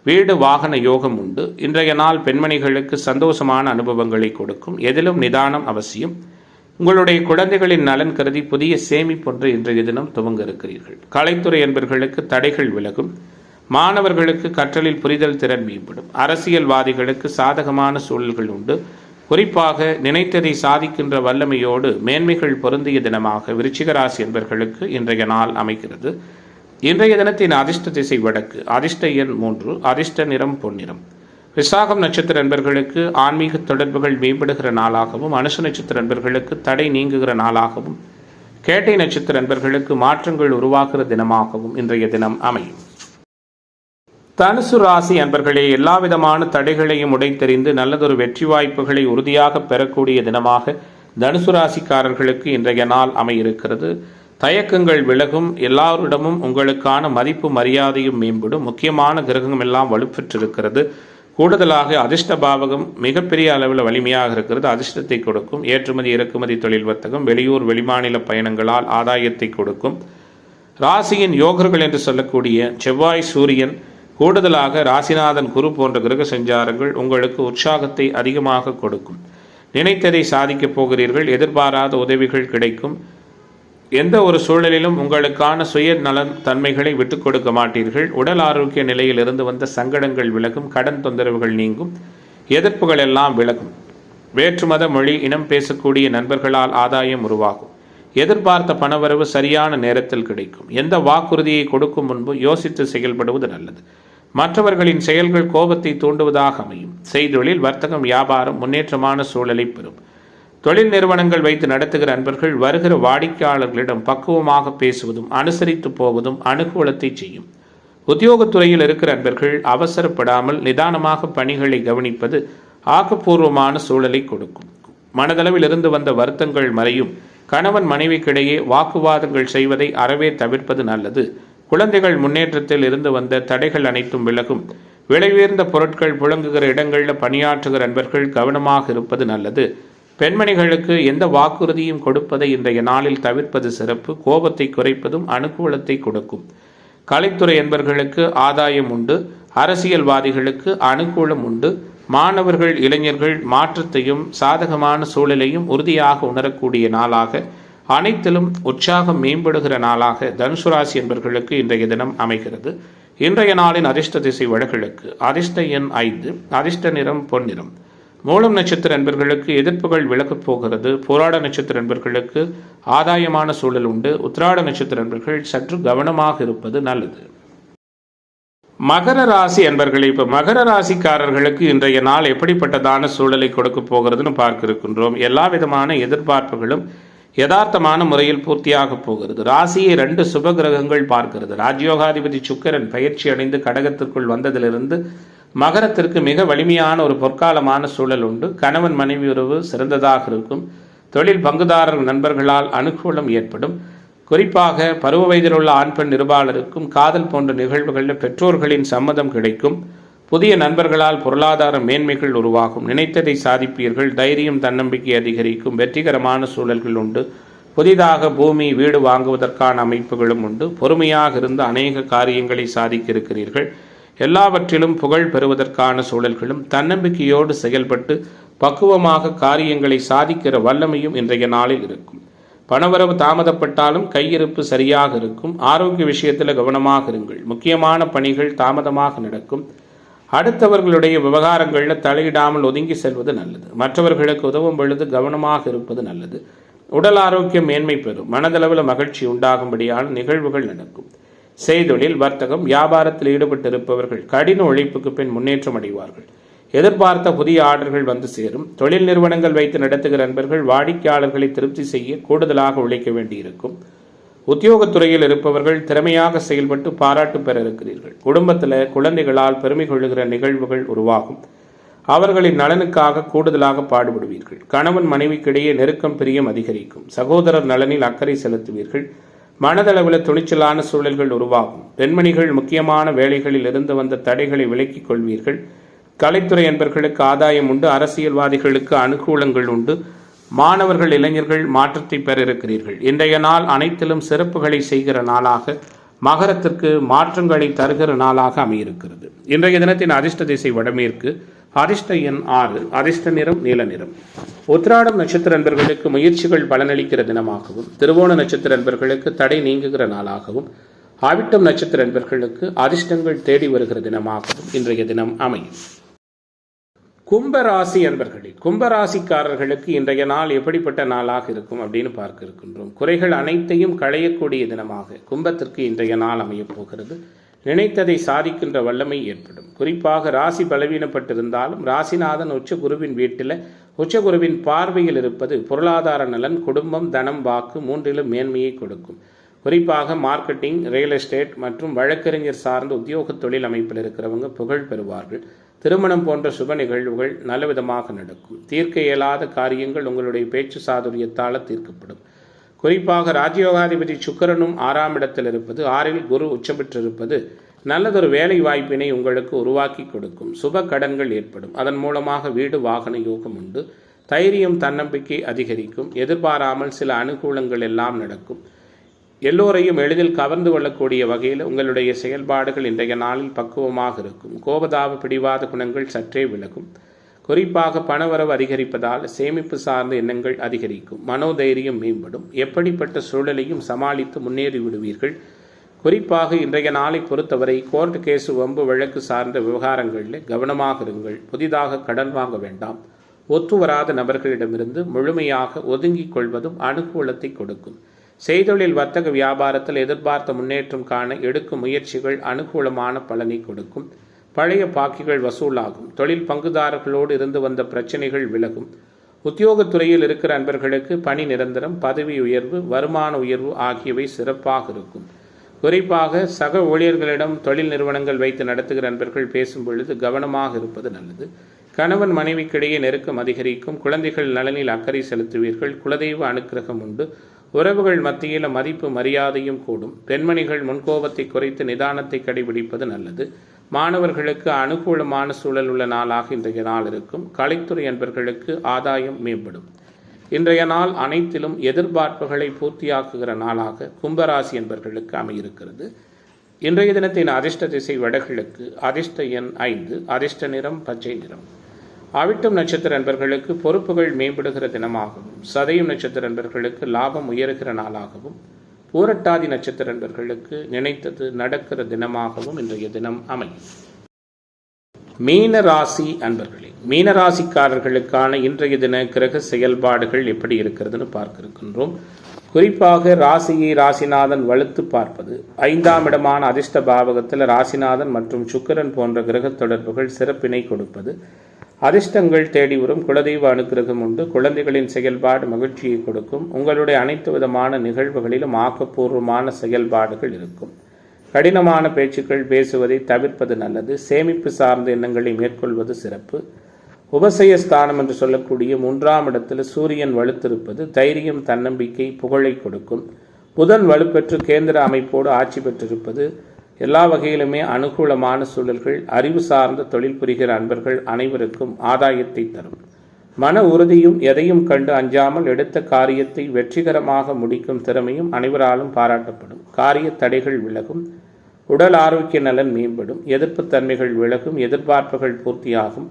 வீடு வாகன யோகம் உண்டு. இன்றைய நாள் பெண்மணிகளுக்கு சந்தோஷமான அனுபவங்களை கொடுக்கும். எதிலும் நிதானம் அவசியம். உங்களுடைய குழந்தைகளின் நலன் கருதி புதிய சேமிப்பொன்று இன்றைய தினம் துவங்க இருக்கிறீர்கள். கலைத்துறை என்பர்களுக்கு தடைகள் விலகும். மாணவர்களுக்கு கற்றலில் புரிதல் திறன் மேம்படும். அரசியல்வாதிகளுக்கு சாதகமான சூழல்கள் உண்டு. குறிப்பாக நினைத்ததை சாதிக்கின்ற வல்லமையோடு மேன்மைகள் பொருந்திய தினமாக விருச்சிக ராசி என்பர்களுக்கு இன்றைய நாள் அமைகிறது. இன்றைய தினத்தின் அதிர்ஷ்ட திசை வடக்கு, அதிர்ஷ்ட எண் 3, அதிர்ஷ்ட நிறம் பொன்னிறம். விசாகம் நட்சத்திர நண்பர்களுக்கு ஆன்மீக தொடர்புகள் மேம்படுகிற நாளாகவும், அனுச நட்சத்திர நண்பர்களுக்கு தடை நீங்குகிற நாளாகவும், கேட்டை நட்சத்திர நண்பர்களுக்கு மாற்றங்கள் உருவாகிற தினமாகவும் இன்றைய தினம் அமையும். தனுசு ராசி அன்பர்களே, எல்லா விதமான தடைகளையும் உடைத்தெறிந்து நல்லதொரு வெற்றி வாய்ப்புகளை உறுதியாக பெறக்கூடிய தினமாக தனுசு ராசிக்காரர்களுக்கு இன்றைய நாள் அமையிருக்கிறது. தயக்கங்கள் விலகும். எல்லாரிடமும் உங்களுக்கான மதிப்பு மரியாதையும் மேம்படும். முக்கியமான கிரகம் எல்லாம் வலுப்பெற்றிருக்கிறது. கூடுதலாக அதிர்ஷ்ட பாவகம் மிகப்பெரிய அளவில் வலிமையாக இருக்கிறது. அதிர்ஷ்டத்தை கொடுக்கும். ஏற்றுமதி இறக்குமதி தொழில் வர்த்தகம், வெளியூர் வெளிமாநில பயணங்களால் ஆதாயத்தை கொடுக்கும். ராசியின் யோகர்கள் என்று சொல்லக்கூடிய செவ்வாய் சூரியன், கூடுதலாக ராசிநாதன் குரு போன்ற கிரக சஞ்சாரங்கள் உங்களுக்கு உற்சாகத்தை அதிகமாக கொடுக்கும். நினைத்ததை சாதிக்கப் போகிறீர்கள். எதிர்பாராத உதவிகள் கிடைக்கும். எந்த ஒரு சூழலிலும் உங்களுக்கான சுய நலன் தன்மைகளை விட்டுக் கொடுக்க மாட்டீர்கள். உடல் ஆரோக்கிய நிலையில் இருந்து வந்த சங்கடங்கள் விலகும். கடன் தொந்தரவுகள் நீங்கும். எதிர்ப்புகள் எல்லாம் விலகும். வேற்றுமத மொழி இனம் பேசக்கூடிய நண்பர்களால் ஆதாயம் உருவாகும். எதிர்பார்த்த பணவரவு சரியான நேரத்தில் கிடைக்கும். எந்த வாக்குறுதியை கொடுக்கும் முன்பு யோசித்து செயல்படுவது நல்லது. மற்றவர்களின் செயல்கள் கோபத்தை தூண்டுவதாக அமையும். செய்தொழில், வர்த்தகம், வியாபாரம் முன்னேற்றமான சூழலை பெறும். தொழில் நிறுவனங்கள் வைத்து நடத்துகிற அன்பர்கள் வருகிற வாடிக்கையாளர்களிடம் பக்குவமாக பேசுவதும் அனுசரித்து போவதும் அனுகூலத்தை செய்யும். உத்தியோகத்துறையில் இருக்கிற அன்பர்கள் அவசரப்படாமல் நிதானமாக பணிகளை கவனிப்பது ஆக்கப்பூர்வமான சூழலை கொடுக்கும். மனதளவில் இருந்து வந்த வருத்தங்கள் மறையும். கணவன் மனைவிக்கிடையே வாக்குவாதங்கள் செய்வதை அறவே தவிர்ப்பது நல்லது. குழந்தைகள் முன்னேற்றத்தில் இருந்து வந்த தடைகள் அனைத்தும் விலகும். விலை உயர்ந்த பொருட்கள் புழங்குகிற இடங்களில் பணியாற்றுகிற நண்பர்கள் கவனமாக இருப்பது நல்லது. பெண்மணிகளுக்கு எந்த வாக்குறுதியும் கொடுப்பதை இன்றைய நாளில் தவிர்ப்பது சிறப்பு. கோபத்தை குறைப்பதும் அனுகூலத்தை கொடுக்கும். கலைத்துறை என்பவர்களுக்கு ஆதாயம் உண்டு. அரசியல்வாதிகளுக்கு அனுகூலம் உண்டு. மாணவர்கள் இளைஞர்கள் மாற்றத்தையும் சாதகமான சூழலையும் உறுதியாக உணரக்கூடிய நாளாக, அனைத்திலும் உற்சாகம் மேம்படுகிற நாளாக தனுசு ராசி என்பவர்களுக்கு இன்றைய தினம் அமைகிறது. இன்றைய நாளின் அதிர்ஷ்ட திசை வடகிழக்கு. அதிர்ஷ்ட எண் 5. அதிர்ஷ்ட நிறம் பொன்னிறம். மூலம் நட்சத்திர என்பர்களுக்கு எதிர்ப்புகள் விலகப் போகிறது. போராட நட்சத்திர என்பர்களுக்கு ஆதாயமான சூழல் உண்டு. உத்திராட நட்சத்திர என்பர்கள் சற்று கவனமாக இருப்பது நல்லது. மகர ராசி என்பர்கள், இப்ப மகர ராசிக்காரர்களுக்கு இன்றைய நாள் எப்படிப்பட்டதான சூழலை கொடுக்க போகிறதுன்னு பார்க்க இருக்கின்றோம். எல்லா விதமான எதிர்பார்ப்புகளும் யதார்த்தமான முறையில் பூர்த்தியாக போகிறது. ராசியை 2 சுப கிரகங்கள் பார்க்கிறது. ராஜயோகாதிபதி சுக்கிரன் பயிற்சி அடைந்து கடகத்திற்குள் வந்ததிலிருந்து மகரத்திற்கு மிக வலிமையான ஒரு பொற்காலமான சூழல் உண்டு. கணவன் மனைவி உறவு சிறந்ததாக இருக்கும். தொழில் பங்குதாரர் நண்பர்களால் அனுகூலம் ஏற்படும். குறிப்பாக பருவ வயதில் உள்ள ஆண் பெண் இருபாலருக்கும் காதல் போன்ற நிகழ்வுகளில் பெற்றோர்களின் சம்மதம் கிடைக்கும். புதிய நண்பர்களால் பொருளாதார மேன்மைகள் உருவாகும். நினைத்ததை சாதிப்பீர்கள். தைரியம் தன்னம்பிக்கை அதிகரிக்கும். வெற்றிகரமான சூழல்கள் உண்டு. புதிதாக பூமி வீடு வாங்குவதற்கான அமைப்புகளும் உண்டு. பொறுமையாக இருந்து அநேக காரியங்களை சாதிக்க இருக்கிறீர்கள். எல்லாவற்றிலும் புகழ் பெறுவதற்கான சூழல்களும் தன்னம்பிக்கையோடு செயல்பட்டு பக்குவமாக காரியங்களை சாதிக்கிற வல்லமையும் இன்றைய நாளில் இருக்கும். பணவரவு தாமதப்பட்டாலும் கையிருப்பு சரியாக இருக்கும். ஆரோக்கிய விஷயத்தில் கவனமாக இருங்கள். முக்கியமான பணிகள் தாமதமாக நடக்கும். அடுத்தவர்களுடைய விவகாரங்களில் தலையிடாமல் ஒதுங்கி செல்வது நல்லது. மற்றவர்களுக்கு உதவும் பொழுது கவனமாக இருப்பது நல்லது. உடல் ஆரோக்கியம் மேன்மை பெறும். மனதளவில் மகிழ்ச்சி உண்டாகும்படியான நிகழ்வுகள் நடக்கும். செய்தொழில் வர்த்தகம் வியாபாரத்தில் ஈடுபட்டிருப்பவர்கள் கடின உழைப்புக்கு பின் முன்னேற்றம் அடைவார்கள். எதிர்பார்த்த புதிய ஆர்டர்கள் வந்து சேரும். தொழில் நிறுவனங்கள் வைத்து நடத்துகிற நண்பர்கள் வாடிக்கையாளர்களை திருப்தி செய்ய கூடுதலாக உழைக்க வேண்டியிருக்கும். உத்தியோகத்துறையில் இருப்பவர்கள் திறமையாக செயல்பட்டு பாராட்டு பெற இருக்கிறீர்கள். குடும்பத்தில் குழந்தைகளால் பெருமை கொள்ளுகிற நிகழ்வுகள் உருவாகும். அவர்களின் நலனுக்காக கூடுதலாக பாடுபடுவீர்கள். கணவன் மனைவிக்கிடையே நெருக்கம் பிரியம் அதிகரிக்கும். சகோதரர் நலனில் அக்கறை செலுத்துவீர்கள். மனதளவில் துணிச்சலான சூழல்கள் உருவாகும். பெண்மணிகள் முக்கியமான வேலைகளில் இருந்து வந்த தடைகளை விலக்கிக் கொள்வீர்கள். கலைத்துறை என்பர்களுக்கு ஆதாயம் உண்டு. அரசியல்வாதிகளுக்கு அனுகூலங்கள் உண்டு. மாணவர்கள் இளைஞர்கள் மாற்றத்தை பெற இருக்கிறீர்கள். இன்றைய நாள் அனைத்திலும் சிறப்புகளை செய்கிற நாளாக, மகரத்திற்கு மாற்றங்களை தருகிற நாளாக அமையிருக்கிறது. இன்றைய தினத்தின் அதிர்ஷ்ட திசை வடமேற்கு. அதிர்ஷ்ட எண் 6. அதிர்ஷ்ட நிறம் நீல நிறம். உத்திராடம் நட்சத்திர நண்பர்களுக்கு முயற்சிகள் பலனளிக்கிற தினமாகவும், திருவோண நட்சத்திர நண்பர்களுக்கு தடை நீங்குகிற நாளாகவும், ஆவிட்டம் நட்சத்திர நண்பர்களுக்கு அதிர்ஷ்டங்கள் தேடி வருகிற தினமாகவும் இன்றைய தினம் அமையும். கும்பராசி என்பர்களில் கும்பராசிக்காரர்களுக்கு இன்றைய நாள் எப்படிப்பட்ட நாளாக இருக்கும் அப்படின்னு பார்க்க இருக்கின்றோம். குறைகள் அனைத்தையும் களையக்கூடிய தினமாக கும்பத்திற்கு இன்றைய நாள் அமையப் போகிறது. நினைத்ததை சாதிக்கின்ற வல்லமை ஏற்படும். குறிப்பாக ராசி பலவீனப்பட்டிருந்தாலும் ராசிநாதன் உச்சகுருவின் வீட்டில் உச்சகுருவின் பார்வையில் இருப்பது பொருளாதார நலன், குடும்பம், தனம், வாக்கு மூன்றிலும் மேன்மையை கொடுக்கும். குறிப்பாக மார்க்கெட்டிங், ரியல் எஸ்டேட் மற்றும் வழக்கறிஞர் சார்ந்த உத்தியோக தொழில் அமைப்பில் இருக்கிறவங்க புகழ் பெறுவார்கள். திருமணம் போன்ற சுப நிகழ்வுகள் நல்லவிதமாக நடக்கும். தீர்க்க இயலாத காரியங்கள் உங்களுடைய பேச்சு சாதுரியத்தால் தீர்க்கப்படும். குறிப்பாக ராஜயோகாதிபதி சுக்கிரனும் 6ஆம் இடத்தில் இருப்பது, 6இல் குரு உச்சம் பெற்றிருப்பது நல்லதொரு வேலை வாய்ப்பினை உங்களுக்கு உருவாக்கி கொடுக்கும். சுப கடன்கள் ஏற்படும். அதன் மூலமாக வீடு வாகன யோகம் உண்டு. தைரியம் தன்னம்பிக்கை அதிகரிக்கும். எதிர்பாராமல் சில அனுகூலங்கள் எல்லாம் நடக்கும். எல்லோரையும் எளிதில் கவர்ந்து கொள்ளக்கூடிய வகையில் உங்களுடைய செயல்பாடுகள் இன்றைய நாளில் பக்குவமாக இருக்கும். கோபதாப பிடிவாத குணங்கள் சற்றே விலகும். குறிப்பாக பணவரவு அதிகரிப்பதால் சேமிப்பு சார்ந்த எண்ணங்கள் அதிகரிக்கும். மனோதைரியம் மேம்படும். எப்படிப்பட்ட சூழலையும் சமாளித்து முன்னேறி விடுவீர்கள். குறிப்பாக இன்றைய நாளை பொறுத்தவரை கோர்ட் கேசு வம்பு வழக்கு சார்ந்த விவகாரங்களில் கவனமாக இருங்கள். புதிதாக கடன் வாங்க வேண்டாம். ஒத்துவராத நபர்களிடமிருந்து முழுமையாக ஒதுங்கிக் கொள்வதும் அனுகூலத்தை கொடுக்கும். செய்தொழில் வர்த்தக வியாபாரத்தில் எதிர்பார்த்த முன்னேற்றம் காண எடுக்கும் முயற்சிகள் அனுகூலமான பலனை கொடுக்கும். பழைய பாக்கிகள் வசூலாகும். தொழில் பங்குதாரர்களோடு இருந்து வந்த பிரச்சனைகள் விலகும். உத்தியோகத்துறையில் இருக்கிற அன்பர்களுக்கு பணி நிரந்தரம், பதவி உயர்வு, வருமான உயர்வு ஆகியவை சிறப்பாக இருக்கும். குறிப்பாக சக ஊழியர்களிடம் தொழில் நிறுவனங்கள் வைத்து நடத்துகிற அன்பர்கள் பேசும் பொழுது கவனமாக இருப்பது நல்லது. கணவன் மனைவிக்கிடையே நெருக்கம் அதிகரிக்கும். குழந்தைகள் நலனில் அக்கறை செலுத்துவீர்கள். குலதெய்வ அனுக்கிரகம் உண்டு. உறவுகள் மத்தியில் மதிப்பு மரியாதையும் கூடும். பெண்மணிகள் முன்கோபத்தை குறைத்து நிதானத்தை கடைபிடிப்பது நல்லது. மாணவர்களுக்கு அனுகூலமான சூழல் உள்ள நாளாக இன்றைய நாள் இருக்கும். கலைத்துறை அன்பர்களுக்கு ஆதாயம் மேம்படும். இன்றைய நாள் அனைத்திலும் எதிர்பார்ப்புகளை பூர்த்தியாக்குகிற நாளாக கும்பராசி என்பர்களுக்கு அமையிருக்கிறது. இன்றைய தினத்தின் அதிர்ஷ்ட திசை வடகிழக்கு, அதிர்ஷ்ட எண் 5, அதிர்ஷ்ட நிறம் பச்சை நிறம். அவிட்டம் நட்சத்திர அன்பர்களுக்கு பொறுப்புகள் மேம்படுகிற தினமாகவும், சதயம் நட்சத்திர அன்பர்களுக்கு லாபம் உயர்கிற நாளாகவும், பூரட்டாதி நட்சத்திர அன்பர்களுக்கு நினைத்தது நடக்கிற தினமாகவும் இன்றைய தினம் அமையும். மீனராசி அன்பர்களே, மீனராசிக்காரர்களுக்கான இன்றைய தின கிரக செயல்பாடுகள் எப்படி இருக்கிறதுன்னு பார்க்க இருக்கின்றோம். குறிப்பாக ராசியை ராசிநாதன் வலுத்து பார்ப்பது, 5ஆம் இடமான அதிர்ஷ்ட பாவகத்தில் ராசிநாதன் மற்றும் சுக்கிரன் போன்ற கிரக தொடர்புகள் சிறப்பினை கொடுப்பது, அதிர்ஷ்டங்கள் தேடி வரும், குலதெய்வ அனுக்கிரகம் உண்டு, குழந்தைகளின் செயல்பாடு மகிழ்ச்சியை கொடுக்கும், உங்களுடைய அனைத்து விதமான நிகழ்வுகளிலும் ஆக்கப்பூர்வமான செயல்பாடுகள் இருக்கும். கடினமான பேச்சுக்கள் பேசுவதை தவிர்ப்பது நல்லது. சேமிப்பு சார்ந்த எண்ணங்களை மேற்கொள்வது சிறப்பு. உபசய ஸ்தானம் என்று சொல்லக்கூடிய 3ஆம் இடத்தில் சூரியன் வலுத்திருப்பது தைரியம், தன்னம்பிக்கை, புகழை கொடுக்கும். புதன் வலுப்பெற்று கேந்திர அமைப்போடு ஆட்சி பெற்றிருப்பது எல்லா வகையிலுமே அனுகூலமான சூழல்கள். அறிவு சார்ந்த தொழில் புரிகிற அன்பர்கள் அனைவருக்கும் ஆதாயத்தை தரும். மன உறுதியும் எதையும் கண்டு அஞ்சாமல் எடுத்த காரியத்தை வெற்றிகரமாக முடிக்கும் திறமையும் அனைவராலும் பாராட்டப்படும். காரிய தடைகள் விலகும். உடல் ஆரோக்கிய நலன் மேம்படும். எதிர்ப்பு தன்மைகள் விலகும். எதிர்பார்ப்புகள் பூர்த்தியாகும்.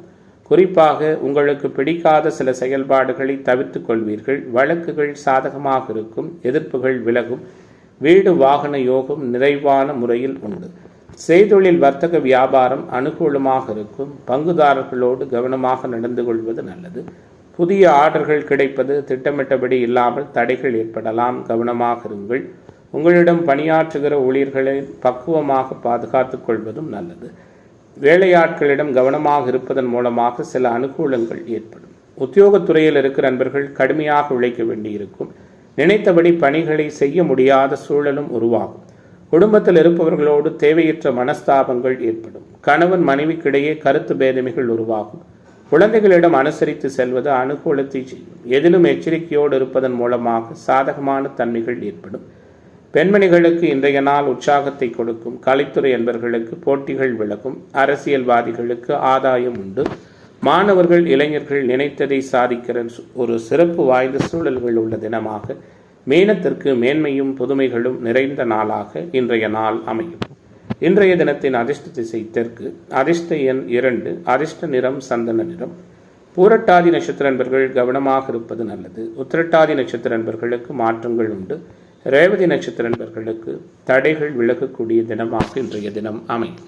குறிப்பாக உங்களுக்கு பிடிக்காத சில செயல்பாடுகளை தவிர்த்துக் கொள்வீர்கள். வழக்குகள் சாதகமாக இருக்கும். எதிர்ப்புகள் விலகும். வீடு வாகன யோகம் நிறைவான முறையில் உண்டு. செய்தொழில் வர்த்தக வியாபாரம் அனுகூலமாக இருக்கும். பங்குதாரர்களோடு கவனமாக நடந்து கொள்வது நல்லது. புதிய ஆர்டர்கள் கிடைப்பது திட்டமிட்டபடி இல்லாமல் தடைகள் ஏற்படலாம். கவனமாக இருங்கள். உங்களிடம் பணியாற்றுகிற ஊழியர்களை பக்குவமாக பாதுகாத்துக் கொள்வதும் நல்லது. வேலையாட்களிடம் கவனமாக இருப்பதன் மூலமாக சில அனுகூலங்கள் ஏற்படும். உத்தியோகத்துறையில் இருக்கிற நண்பர்கள் கடுமையாக உழைக்க வேண்டியிருக்கும். நினைத்தபடி பணிகளை செய்ய முடியாத சூழலும் உருவாகும். குடும்பத்தில் இருப்பவர்களோடு தேவையற்ற மனஸ்தாபங்கள் ஏற்படும். கணவன் மனைவிக்கிடையே கருத்து பேதமைகள் உருவாகும். குழந்தைகளிடம் அனுசரித்து செல்வது அனுகூலத்தை செய்யும். எதிலும் எச்சரிக்கையோடு இருப்பதன் மூலமாக சாதகமான தன்மைகள் ஏற்படும். பெண்மணிகளுக்கு இன்றைய நாள் உற்சாகத்தை கொடுக்கும். கலைத்துறை என்பர்களுக்கு போட்டிகள் விலகும். அரசியல்வாதிகளுக்கு ஆதாயம் உண்டு. மாணவர்கள், இளைஞர்கள் நினைத்ததை சாதிக்கிற ஒரு சிறப்பு வாய்ந்த சூழல்கள் உள்ள தினமாக மீனத்திற்கு மேன்மையும் புதுமைகளும் நிறைந்த நாளாக இன்றைய நாள் அமையும். இன்றைய தினத்தின் அதிர்ஷ்ட திசை தெற்கு, அதிர்ஷ்ட எண் 2, அதிர்ஷ்ட நிறம் சந்தன நிறம். பூரட்டாதி நட்சத்திர நண்பர்கள் கவனமாக இருப்பது நல்லது. உத்திரட்டாதி நட்சத்திர நண்பர்களுக்கு மாற்றங்கள் உண்டு. ரேவதி நட்சத்திர நண்பர்களுக்கு தடைகள் விலகக்கூடிய தினமாக இன்றைய தினம் அமையும்.